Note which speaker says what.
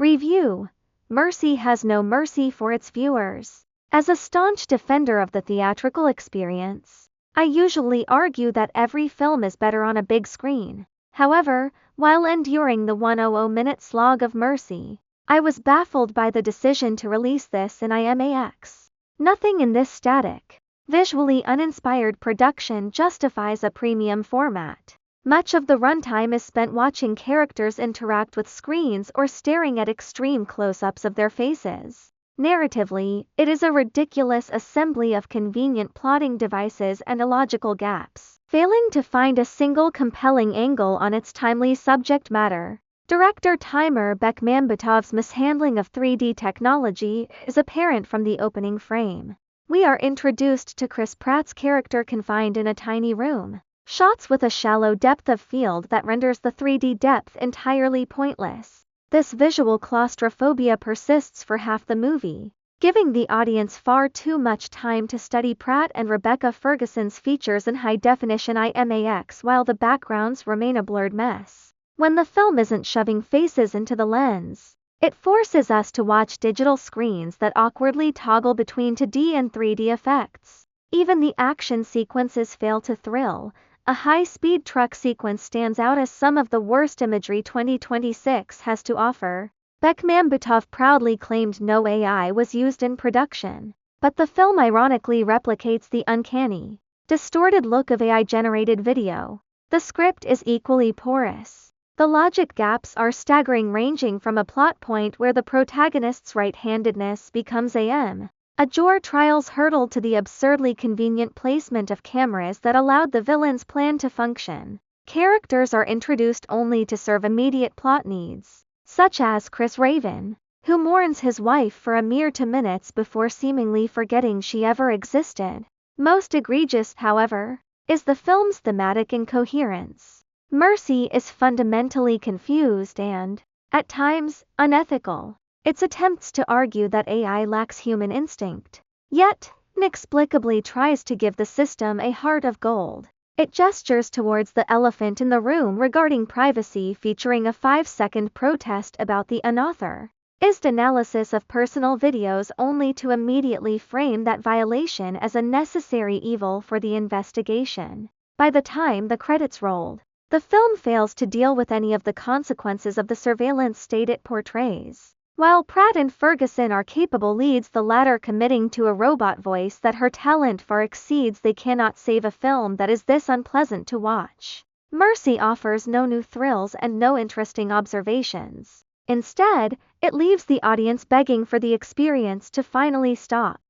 Speaker 1: Review: Mercy has no mercy for its viewers. As a staunch defender of the theatrical experience, I usually argue that every film is better on a big screen. However, while enduring the 100-minute slog of Mercy, I was baffled by the decision to release this in IMAX. Nothing in this static, visually uninspired production justifies a premium format. Much of the runtime is spent watching characters interact with screens or staring at extreme close-ups of their faces. Narratively, it is a ridiculous assembly of convenient plotting devices and illogical gaps, failing to find a single compelling angle on its timely subject matter. Director Timur Bekmambetov's mishandling of 3D technology is apparent from the opening frame. We are introduced to Chris Pratt's character confined in a tiny room. Shots with a shallow depth of field that renders the 3D depth entirely pointless. This visual claustrophobia persists for half the movie, giving the audience far too much time to study Pratt and Rebecca Ferguson's features in high-definition IMAX while the backgrounds remain a blurred mess. When the film isn't shoving faces into the lens, it forces us to watch digital screens that awkwardly toggle between 2D and 3D effects. Even the action sequences fail to thrill. A high-speed truck sequence stands out as some of the worst imagery 2026 has to offer. Bekmambetov proudly claimed no AI was used in production, but the film ironically replicates the uncanny, distorted look of AI-generated video. The script is equally porous. The logic gaps are staggering, ranging from a plot point where the protagonist's right-handedness becomes a jaw trials hurdle to the absurdly convenient placement of cameras that allowed the villain's plan to function. Characters are introduced only to serve immediate plot needs, such as Chris Raven, who mourns his wife for a mere 2 minutes before seemingly forgetting she ever existed. Most egregious, however, is the film's thematic incoherence. Mercy is fundamentally confused and, at times, unethical. Its attempts to argue that AI lacks human instinct, yet, inexplicably tries to give the system a heart of gold. It gestures towards the elephant in the room regarding privacy, featuring a 5-second protest about the unauthorized analysis of personal videos, only to immediately frame that violation as a necessary evil for the investigation. By the time the credits rolled, the film fails to deal with any of the consequences of the surveillance state it portrays. While Pratt and Ferguson are capable leads, the latter committing to a robot voice that her talent far exceeds, they cannot save a film that is this unpleasant to watch. Mercy offers no new thrills and no interesting observations. Instead, it leaves the audience begging for the experience to finally stop.